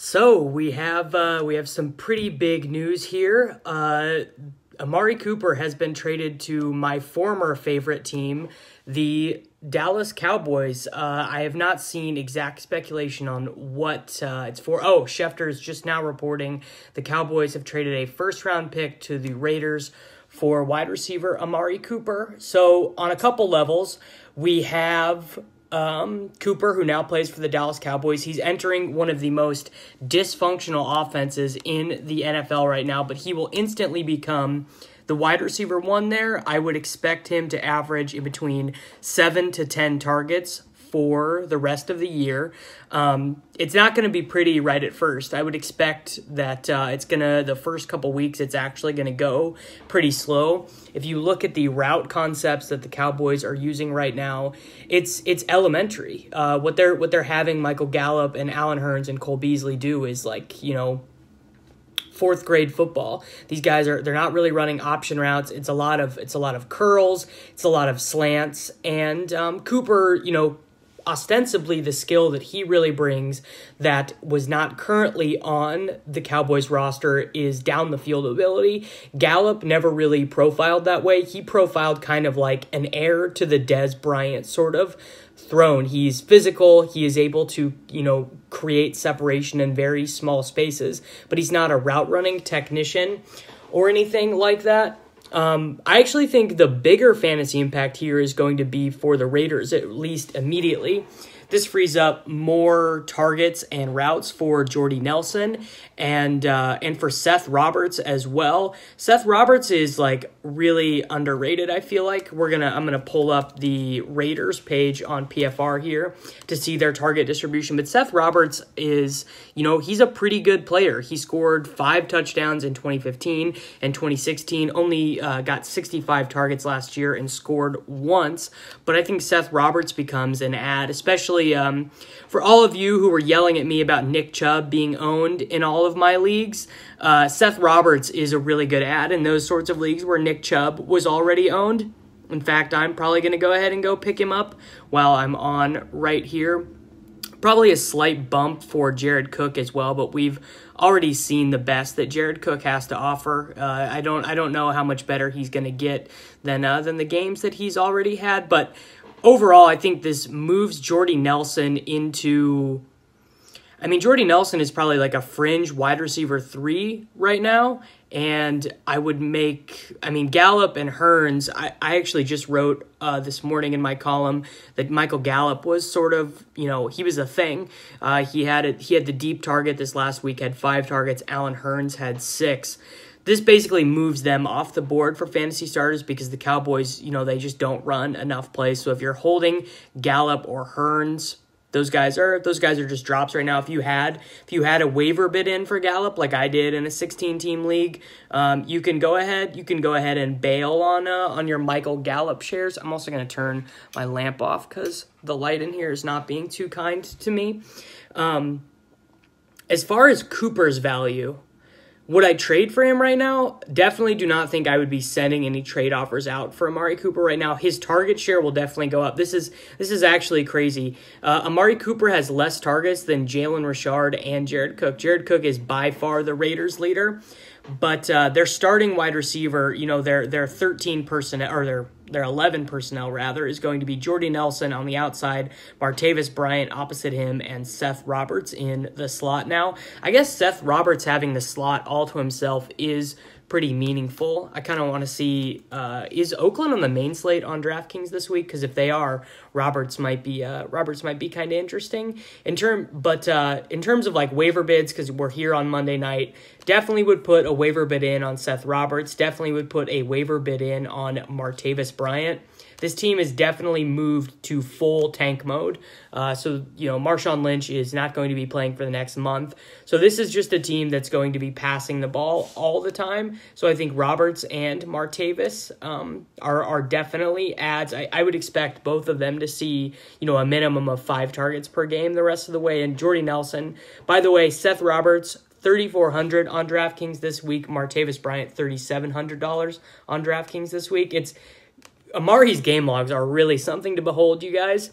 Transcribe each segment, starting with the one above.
So we have some pretty big news here. Amari Cooper has been traded to my former favorite team, the Dallas Cowboys. I have not seen exact speculation on what it's for. Oh, Schefter is just now reporting the Cowboys have traded a first-round pick to the Raiders for wide receiver Amari Cooper. So on a couple levels, we have Cooper, who now plays for the Dallas Cowboys. He's entering one of the most dysfunctional offenses in the NFL right now, but he will instantly become the wide receiver one there. I would expect him to average in between 7 to 10 targets for the rest of the year. It's not going to be pretty right at first. I would expect that the first couple weeks, it's actually going to go pretty slow. If you look at the route concepts that the Cowboys are using right now, it's elementary. What they're having Michael Gallup and Allen Hurns and Cole Beasley do is fourth grade football. These guys they're not really running option routes. It's a lot of curls, it's a lot of slants, and Cooper, ostensibly the skill that he really brings that was not currently on the Cowboys roster is down the field ability. Gallup never really profiled that way. He profiled kind of like an heir to the Bryant sort of throne. He's physical. He is able to, create separation in very small spaces, but he's not a route running technician or anything like that. I actually think the bigger fantasy impact here is going to be for the Raiders, at least immediately. This frees up more targets and routes for Jordy Nelson and for Seth Roberts as well. Seth Roberts is really underrated, I feel like. I'm gonna pull up the Raiders page on PFR here to see their target distribution. But Seth Roberts is, he's a pretty good player. He scored 5 touchdowns in 2015 and 2016, only got 65 targets last year and scored once. But I think Seth Roberts becomes an ad, especially for all of you who were yelling at me about Nick Chubb being owned in all of my leagues. Seth Roberts is a really good ad in those sorts of leagues where Nick Chubb was already owned. In fact, I'm probably going to go ahead and go pick him up while I'm on right here. Probably a slight bump for Jared Cook as well, but we've already seen the best that Jared Cook has to offer. I don't know how much better he's going to get than the games that he's already had, but overall, I think this moves Jordy Nelson into... Jordy Nelson is probably like a fringe wide receiver 3 right now, and I would make... Gallup and Hurns, I actually just wrote this morning in my column that Michael Gallup was sort of, he was a thing. He had the deep target this last week, had 5 targets. Allen Hurns had 6. This basically moves them off the board for fantasy starters because the Cowboys, they just don't run enough plays. So if you're holding Gallup or Hurns, those guys are just drops right now. If you had a waiver bid in for Gallup like I did in a 16-team league, you can go ahead and bail on your Michael Gallup shares. I'm also going to turn my lamp off because the light in here is not being too kind to me. As far as Cooper's value, would I trade for him right now? Definitely do not think I would be sending any trade offers out for Amari Cooper right now. His target share will definitely go up. This is actually crazy. Amari Cooper has less targets than Jalen Richard and Jared Cook. Jared Cook is by far the Raiders' leader, but their starting wide receiver, their 13 personnel, or their 11 personnel rather, is going to be Jordy Nelson on the outside, Martavis Bryant opposite him, and Seth Roberts in the slot. Now, I guess Seth Roberts having the slot all to himself is pretty meaningful. I kind of want to see, is Oakland on the main slate on DraftKings this week? Because if they are, Roberts might be kind of interesting. In terms of waiver bids, because we're here on Monday night, definitely would put a waiver bid in on Seth Roberts. Definitely would put a waiver bid in on Martavis Bryant. This team is definitely moved to full tank mode. So Marshawn Lynch is not going to be playing for the next month. So this is just a team that's going to be passing the ball all the time. So I think Roberts and Martavis are definitely adds. I would expect both of them to see, a minimum of 5 targets per game the rest of the way. And Jordy Nelson, by the way, Seth Roberts, $3,400 on DraftKings this week. Martavis Bryant, $3,700 on DraftKings this week. Amari's game logs are really something to behold, you guys.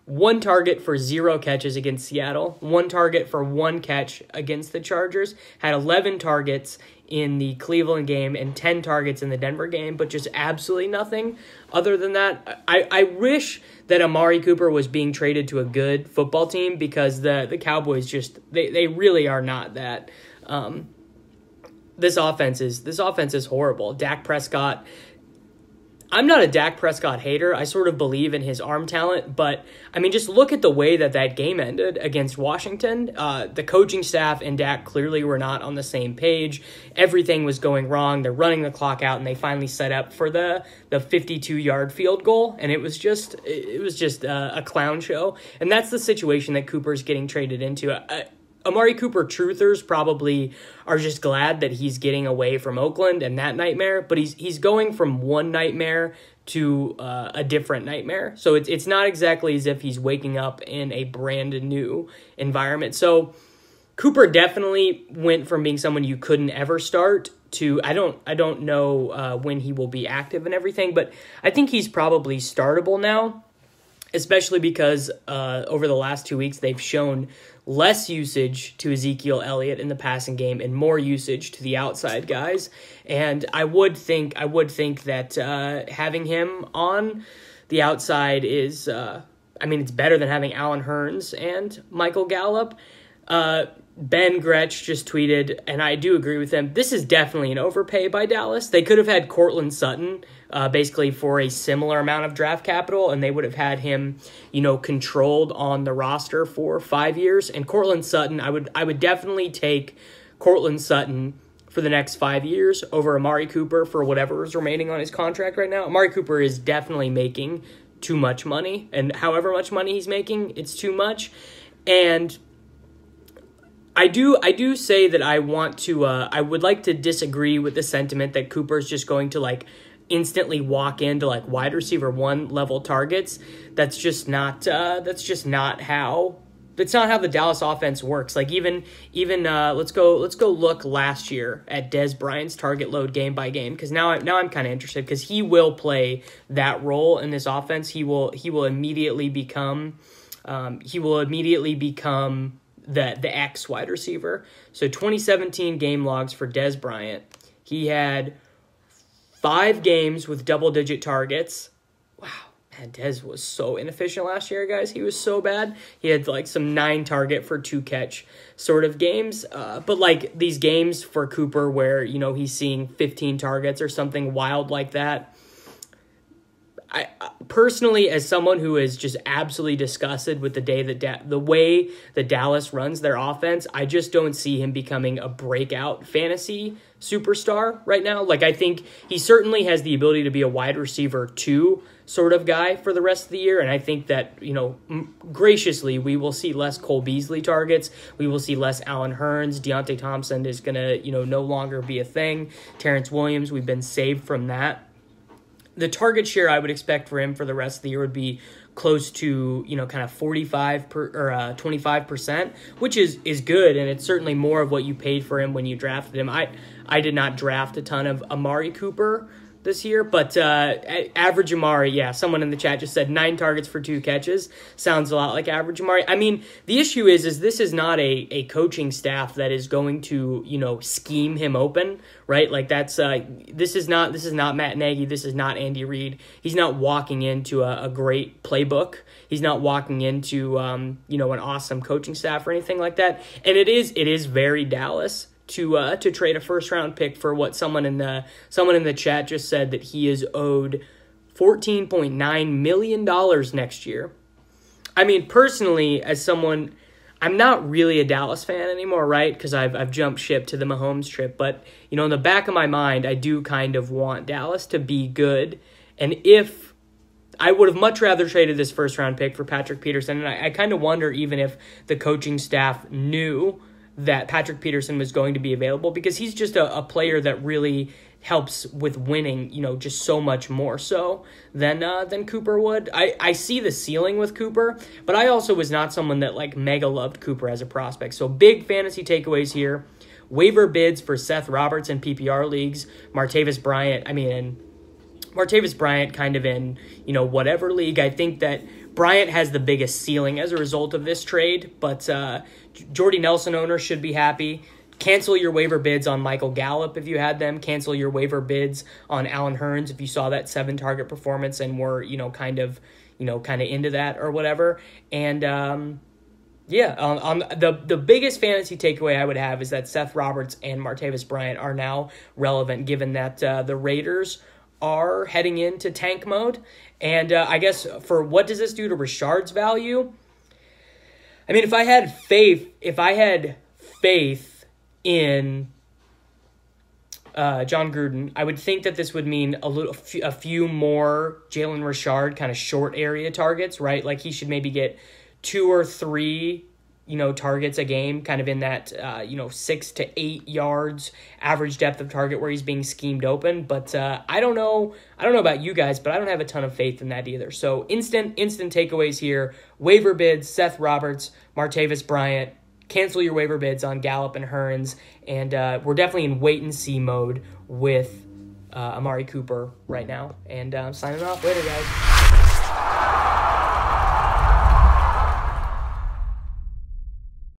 1 target for 0 catches against Seattle, 1 target for 1 catch against the Chargers, had 11 targets in the Cleveland game and 10 targets in the Denver game, but just absolutely nothing other than that. I wish that Amari Cooper was being traded to a good football team, because the Cowboys just, they really are not that. This offense is horrible. Dak Prescott, I'm not a Dak Prescott hater. I sort of believe in his arm talent, but I mean, just look at the way that game ended against Washington. The coaching staff and Dak clearly were not on the same page. Everything was going wrong. They're running the clock out, and they finally set up for the 52-yard field goal, and it was just a clown show. And that's the situation that Cooper's getting traded into. Amari Cooper truthers probably are just glad that he's getting away from Oakland and that nightmare, but he's going from one nightmare to a different nightmare. So it's not exactly as if he's waking up in a brand new environment. So Cooper definitely went from being someone you couldn't ever start to, I don't know when he will be active and everything, but I think he's probably startable now, especially because over the last 2 weeks they've shown less usage to Ezekiel Elliott in the passing game and more usage to the outside guys. And I would think that having him on the outside is, it's better than having Allen Hurns and Michael Gallup. Ben Gretsch just tweeted, and I do agree with him, this is definitely an overpay by Dallas. They could have had Cortland Sutton basically for a similar amount of draft capital, and they would have had him, controlled on the roster for 5 years. And Cortland Sutton, I would definitely take Cortland Sutton for the next 5 years over Amari Cooper for whatever is remaining on his contract right now. Amari Cooper is definitely making too much money, and however much money he's making, it's too much. And I do say that I would like to disagree with the sentiment that Cooper's just going to instantly walk into wide receiver 1 level targets. That's not how the Dallas offense works. Even let's go look last year at Dez Bryant's target load game by game, because now I'm kind of interested, because he will play that role in this offense. He will immediately become the X wide receiver. So 2017 game logs for Dez Bryant. He had 5 games with double-digit targets. Wow, man, Dez was so inefficient last year, guys. He was so bad. He had some 9 target for 2 catch sort of games. But these games for Cooper where, he's seeing 15 targets or something wild like that, I personally, as someone who is just absolutely disgusted with the way that Dallas runs their offense, I just don't see him becoming a breakout fantasy superstar right now. I think he certainly has the ability to be a wide receiver 2 sort of guy for the rest of the year, and I think that, graciously, we will see less Cole Beasley targets. We will see less Allen Hurns. Deontay Thompson is going to, no longer be a thing. Terrence Williams, we've been saved from that. The target share I would expect for him for the rest of the year would be close to, kind of 25%, which is good, and it's certainly more of what you paid for him when you drafted him. I did not draft a ton of Amari Cooper this year, but average Amari, yeah, someone in the chat just said 9 targets for 2 catches. Sounds a lot like average Amari. I mean, the issue is this is not a coaching staff that is going to, scheme him open, right? This is not Matt Nagy. This is not Andy Reid. He's not walking into a great playbook. He's not walking into, an awesome coaching staff or anything like that. And it is very Dallas to trade a first-round pick for what someone in the chat just said that he is owed $14.9 million next year. I mean, personally, as someone, I'm not really a Dallas fan anymore, right? Because I've jumped ship to the Mahomes trip. But, in the back of my mind, I do kind of want Dallas to be good. And if I would have much rather traded this first-round pick for Patrick Peterson, and I kind of wonder even if the coaching staff knew that Patrick Peterson was going to be available, because he's just a player that really helps with winning, just so much more so than Cooper would. I see the ceiling with Cooper, but I also was not someone that mega loved Cooper as a prospect. So big fantasy takeaways here. Waiver bids for Seth Roberts in PPR leagues, Martavis Bryant kind of in, whatever league. I think that Bryant has the biggest ceiling as a result of this trade, but Jordy Nelson owners should be happy. Cancel your waiver bids on Michael Gallup if you had them. Cancel your waiver bids on Allen Hurns if you saw that 7-target performance and were, kind of into that or whatever. And the biggest fantasy takeaway I would have is that Seth Roberts and Martavis Bryant are now relevant, given that the Raiders are heading into tank mode. And I guess for what does this do to Richard's value? I mean, if I had faith in John Gruden, I would think that this would mean a few more Jalen Richard kind of short area targets, right? Like he should maybe get 2 or 3, targets a game, kind of in that 6 to 8 yards average depth of target where he's being schemed open. But I don't know about you guys, but I don't have a ton of faith in that either. So instant takeaways here: waiver bids, Seth Roberts, Martavis Bryant. Cancel your waiver bids on Gallop and Hurns, and we're definitely in wait-and-see mode with Amari Cooper right now. And signing off later, guys.